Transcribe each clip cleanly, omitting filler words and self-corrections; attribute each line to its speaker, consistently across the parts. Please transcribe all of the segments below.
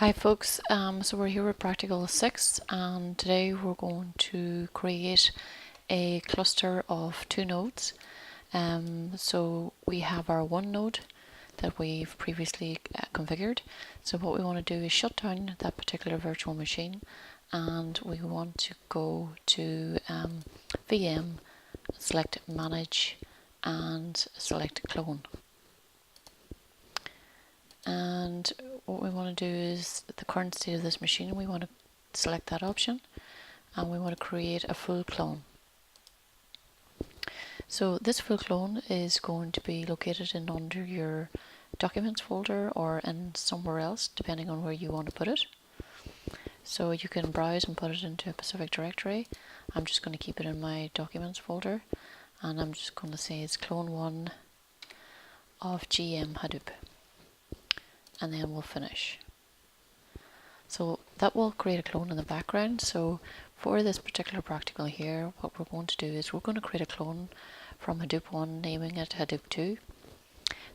Speaker 1: Hi folks, so we're here with Pract6 and today we're going to create a cluster of two nodes. So we have our one node that we've previously configured. So what we want to do is shut down that particular virtual machine and we want to go to VM, select manage and select clone. And what we want to do is the current state of this machine, we want to select that option and we want to create a full clone. So this full clone is going to be located in under your documents folder or in somewhere else depending on where you want to put it. So you can browse and put it into a specific directory. I'm just going to keep it in my documents folder and I'm just going to say it's clone1 of GM Hadoop. And then we'll finish. So that will create a clone in the background. So for this particular practical here, what we're going to do is we're going to create a clone from Hadoop 1, naming it Hadoop 2.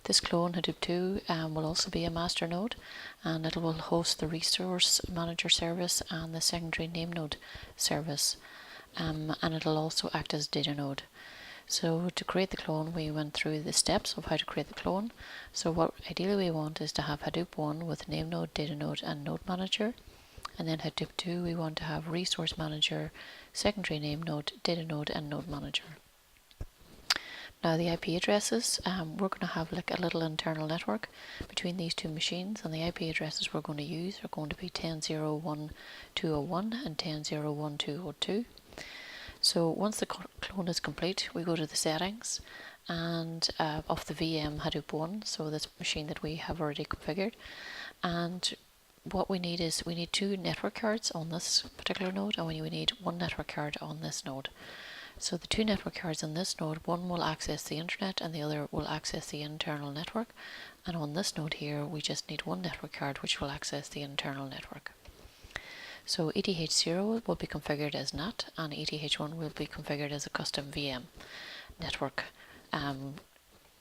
Speaker 1: This clone, Hadoop 2, will also be a master node, and it will host the resource manager service and the secondary name node service, and it'll also act as data node. So to create the clone, we went through the steps of how to create the clone. So what ideally we want is to have Hadoop 1 with name node, data node and node manager. And then Hadoop 2 we want to have resource manager, secondary name node, data node and node manager. Now the IP addresses, we're going to have like a little internal network between these two machines, and the IP addresses we're going to use are going to be 10.0.1.201 and 10.0.1.202. So once the clone is complete, we go to the settings and of the VM Hadoop 1, so this machine that we have already configured. And what we need is we need two network cards on this particular node, and we need one network card on this node. So the two network cards on this node, one will access the internet and the other will access the internal network. And on this node here, we just need one network card which will access the internal network. So ETH0 will be configured as NAT and ETH1 will be configured as a custom VM network,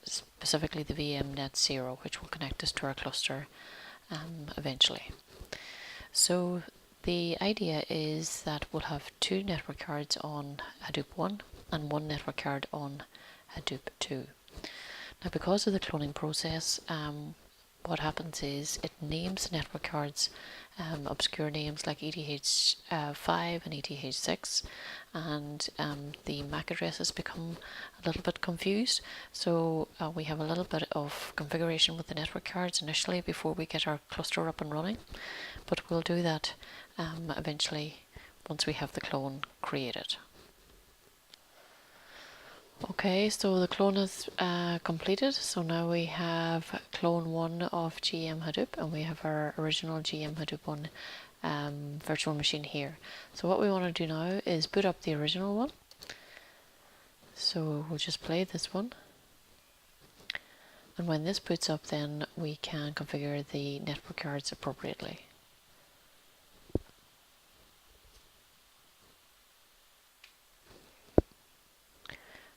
Speaker 1: specifically the VM net 0, which will connect us to our cluster eventually. So the idea is that we'll have two network cards on Hadoop 1 and one network card on Hadoop 2. Now because of the cloning process, what happens is it names network cards obscure names like ETH5 and ETH6, and the MAC addresses become a little bit confused. So we have a little bit of configuration with the network cards initially before we get our cluster up and running, but we'll do that eventually once we have the clone created. Okay, so the clone is completed. So now we have clone 1 of GM Hadoop and we have our original GM Hadoop 1 virtual machine here. So what we want to do now is boot up the original one. So we'll just play this one. And when this boots up, then we can configure the network cards appropriately.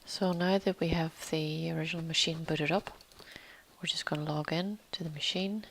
Speaker 1: So now that we have the original machine booted up, we're just going to log in to the machine.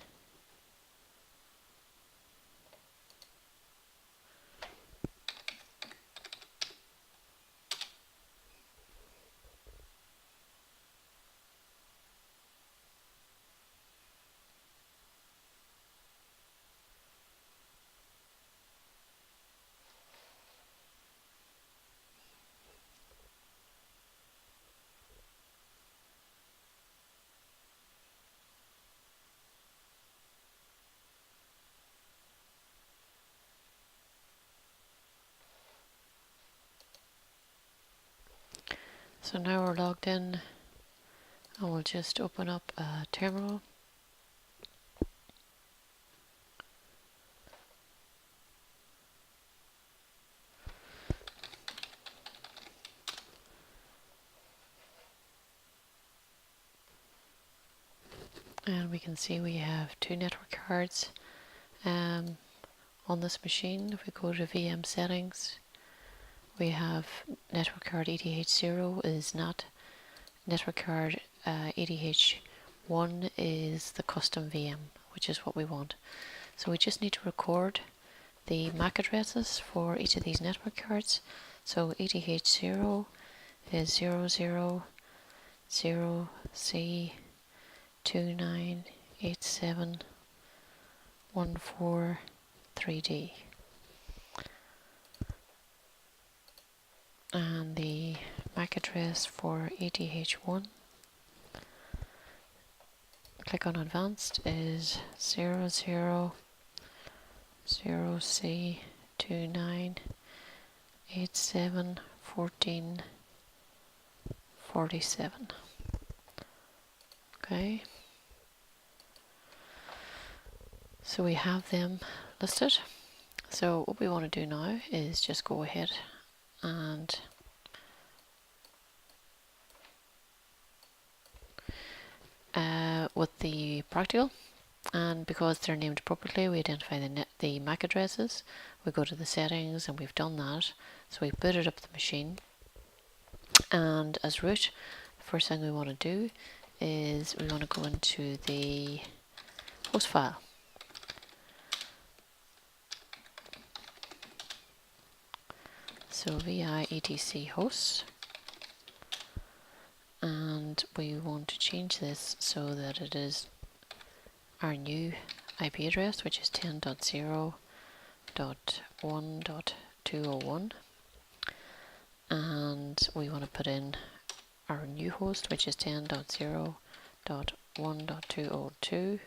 Speaker 1: So now we're logged in and we'll just open up a terminal. And we can see we have two network cards on this machine. If we go to VM settings, we have network card ETH0 is NAT, network card ETH1 is the custom VM, which is what we want. So we just need to record the MAC addresses for each of these network cards. So ETH0 is 000C298714 and the MAC address for ETH1, click on advanced, is 000C29871447. Okay, so we have them listed. So what we want to do now is just go ahead and with the practical, and because they're named appropriately, we identify the MAC addresses. We go to the settings and we've done that. So we booted up the machine, and as root, the first thing we want to do is we want to go into the host file. So vi etc hosts, and we want to change this so that it is our new IP address, which is 10.0.1.201, and we want to put in our new host, which is 10.0.1.202,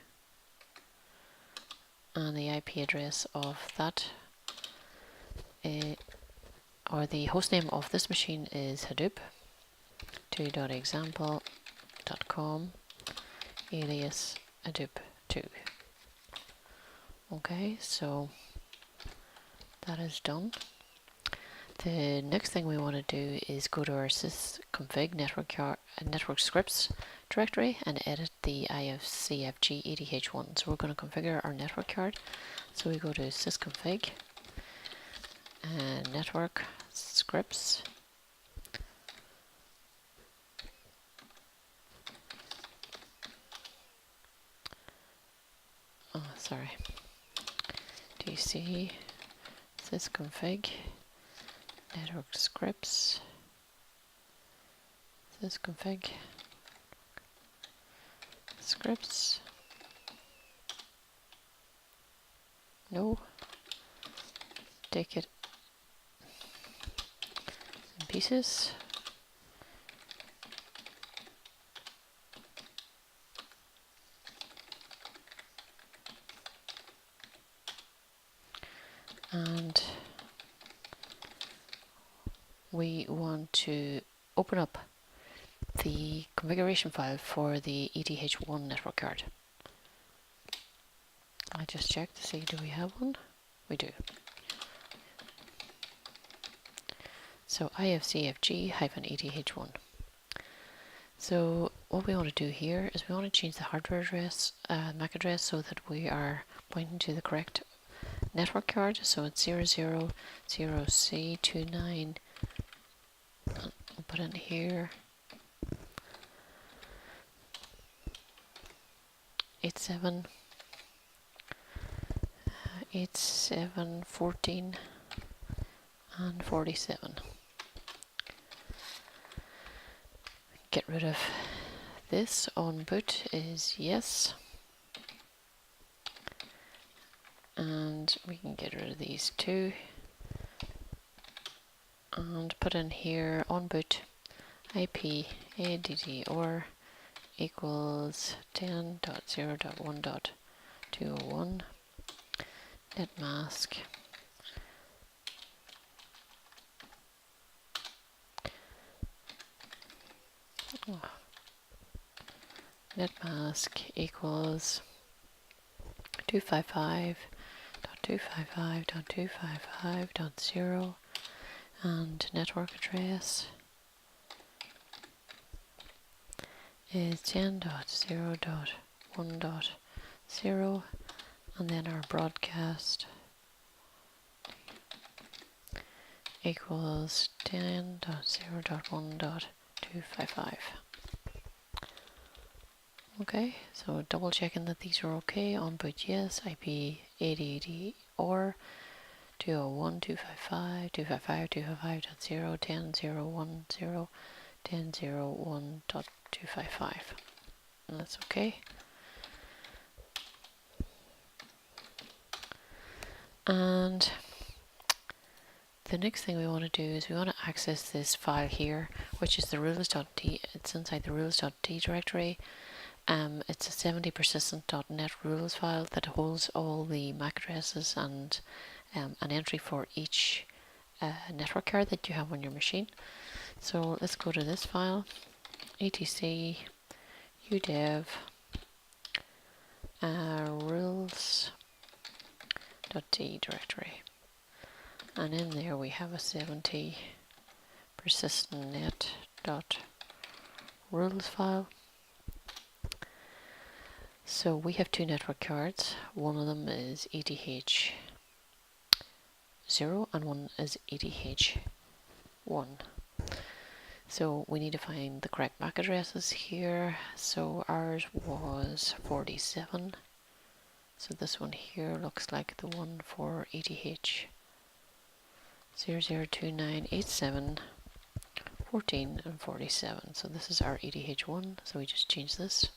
Speaker 1: and the IP address of that or the hostname of this machine is Hadoop 2.example.com alias Hadoop 2. Okay, so that is done. The next thing we want to do is go to our sysconfig network scripts directory and edit the ifcfg ETH1. So we're going to configure our network card. So we go to sysconfig and network scripts. DC sysconfig network scripts sysconfig scripts. No, take it in pieces. And we want to open up the configuration file for the ETH1 network card. I just checked to see, do we have one? We do. So ifcfg-ETH1. So what we want to do here is we want to change the hardware address, MAC address, so that we are pointing to the correct network card. So it's 000C29. I'll put in here 8714 and 47. Get rid of this. On boot is yes, and we can get rid of these two and put in here on boot IP addr equals 10.0.1.201 net mask equals 255.255.255.0 and network address is 10.0.1.0, and then our broadcast equals 10.0.1.255. Okay, so double checking that these are okay. On boot yes, IP 8080 or 201.255, 255.255.0, 10.0.1.0, 10.0.1.255. And that's okay. And the next thing we want to do is we want to access this file here, which is the rules.d. It's inside the rules.d directory. It's a 70 persistent.net rules file that holds all the MAC addresses and an entry for each network card that you have on your machine. So let's go to this file, etc udev rules.d directory, and in there we have a 70 persistentnet.rules file. So we have two network cards. One of them is ETH0 and one is ETH1. So we need to find the correct MAC addresses here. So ours was 47. So this one here looks like the one for ETH 002987 14 and 47. So this is our ETH1. So we just change this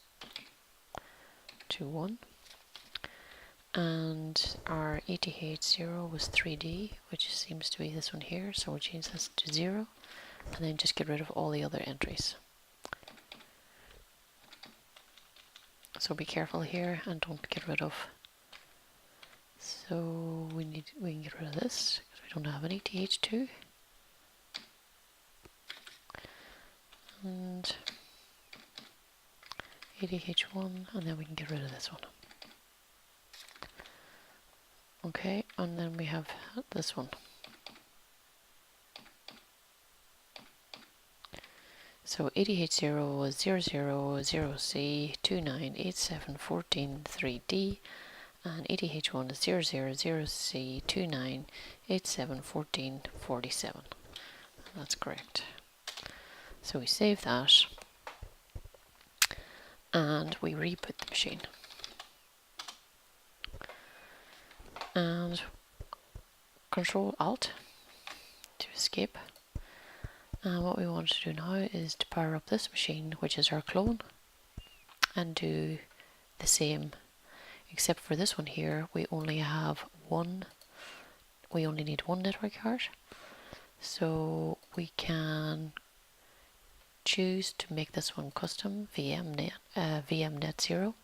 Speaker 1: to 1. And our ETH0 was 3D, which seems to be this one here. So we'll change this to 0. And then just get rid of all the other entries. So be careful here and don't get rid of. So we can get rid of this because we don't have an ETH2. And ETH1, and then we can get rid of this one. Okay, and then we have this one. So ETH0 was 000C298714.3D, and ETH1 is 000C298714.47. That's correct. So we save that, and we reboot the machine. And Control-Alt to escape. And what we want to do now is to power up this machine, which is our clone, and do the same, except for this one here, we only need one network card. So we can choose to make this one custom VMnet 0,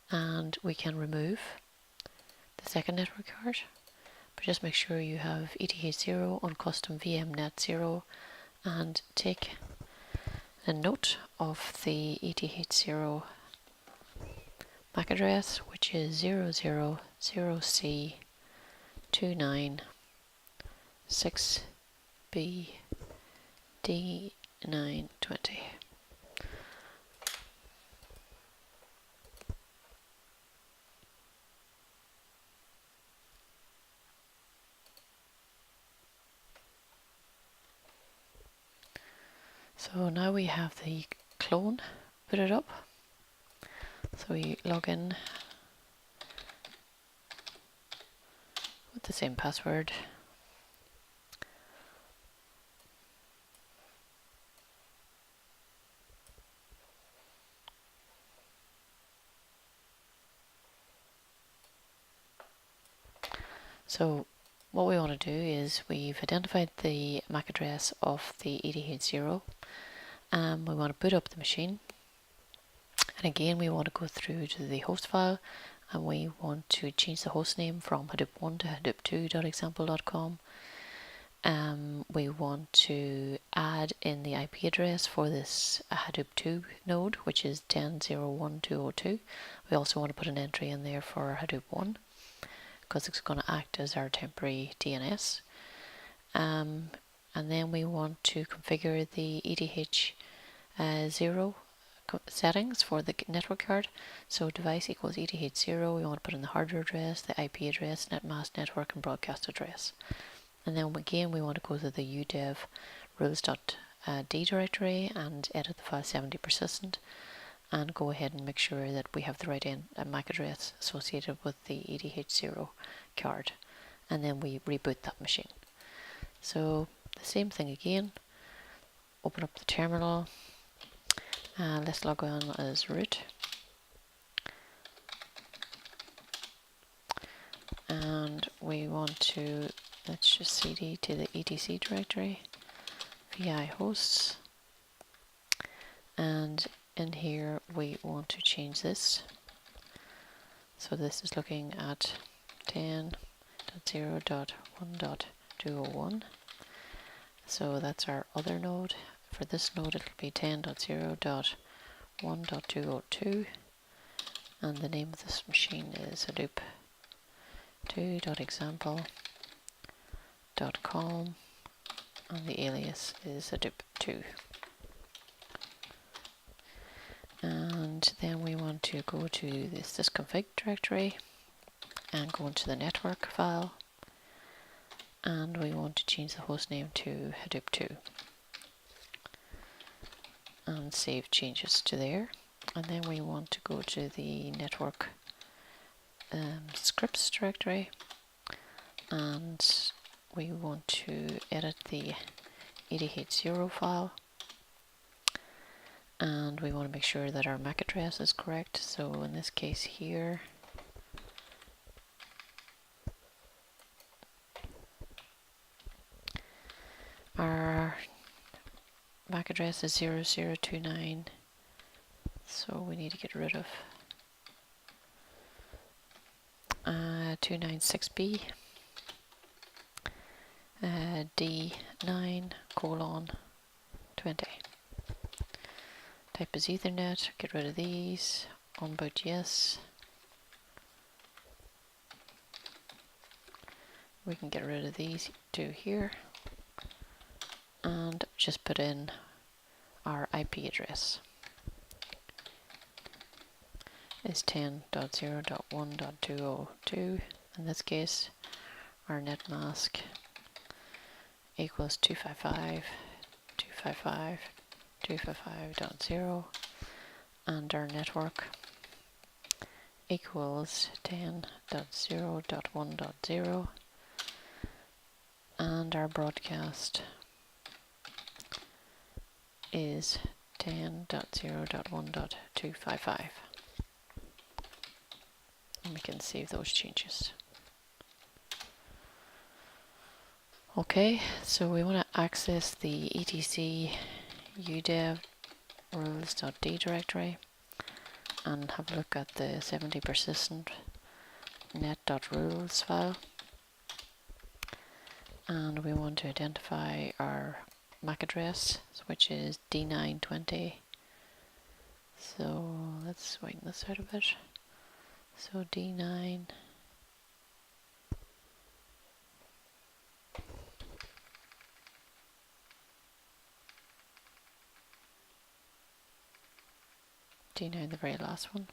Speaker 1: and we can remove the second network card. But just make sure you have ETH0 on custom VMnet 0, and take a note of the ETH0 MAC address, which is 000C296BD920. So now we have the clone booted up. So we log in with the same password. So what we want to do is we've identified the MAC address of the ETH0. We want to boot up the machine. And again, we want to go through to the host file, and we want to change the host name from Hadoop1 to hadoop2.example.com. We want to add in the IP address for this Hadoop 2 node, which is 10.0.1.202. We also want to put an entry in there for Hadoop 1, because it's going to act as our temporary DNS. And then we want to configure the ETH0 settings for the network card. So device equals ETH0. We want to put in the hardware address, the IP address, netmask network, and broadcast address. And then again, we want to go to the udev rules.d directory and edit the file 70 persistent. and go ahead and make sure that we have the right MAC address associated with the EDH0 card, and then we reboot that machine. So the same thing again, open up the terminal, and let's log on as root, and we want to, let's just cd to the etc directory, vi hosts, and in here we want to change this. So this is looking at 10.0.1.201. So that's our other node. For this node it'll be 10.0.1.202, and the name of this machine is Hadoop 2.example.com, and the alias is Hadoop 2. And then we want to go to this config directory and go into the network file, and we want to change the host name to Hadoop 2 and save changes to there. And then we want to go to the network scripts directory, and we want to edit the EDH0 file, and we want to make sure that our MAC address is correct. So in this case here, our MAC address is 0029, so we need to get rid of 296B, D9:20. Type is Ethernet, get rid of these, on boot yes. We can get rid of these two here, and just put in our IP address. Is 10.0.1.202. In this case, our net mask equals 255.255.255.0, and our network equals 10.0.1.0, and our broadcast is 10.0.1.255. And we can save those changes. Okay, so we want to access the etc udev rules.d directory and have a look at the 70 persistent net.rules file, and we want to identify our MAC address, which is D920. So let's widen this out a bit. So D9 the very last one.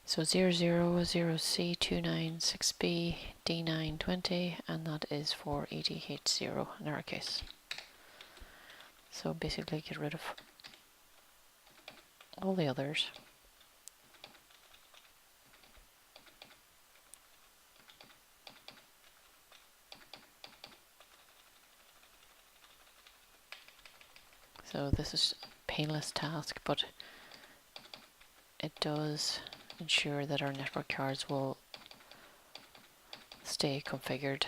Speaker 1: So 000C296B D920, and that is for EDH0 in our case. So basically get rid of all the others. So this is a painless task, but it does ensure that our network cards will stay configured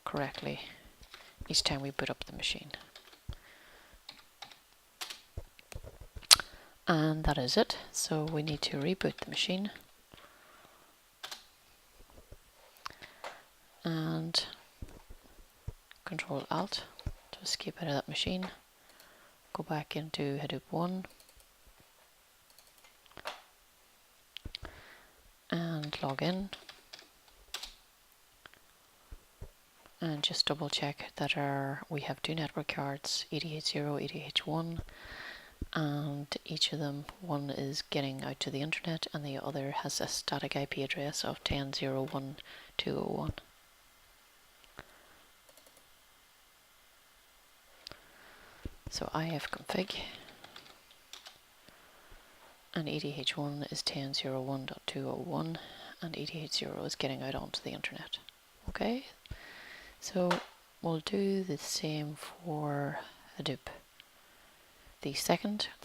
Speaker 1: correctly each time we boot up the machine. And that is it. So we need to reboot the machine, and Control Alt to escape out of that machine. Go back into Hadoop 1 and log in, and just double check that we have two network cards, EDH0, EDH1, and each of them, one is getting out to the internet and the other has a static IP address of 10.0.1.201. So ifconfig, and EDH1 is 10.01.201, and EDH0 is getting out onto the internet. Okay, so we'll do the same for Hadoop. The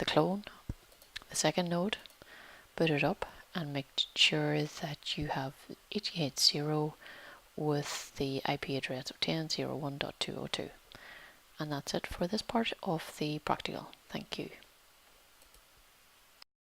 Speaker 1: clone, the second node, boot it up and make sure that you have EDH0 with the IP address of 10.01.202. And that's it for this part of the practical. Thank you.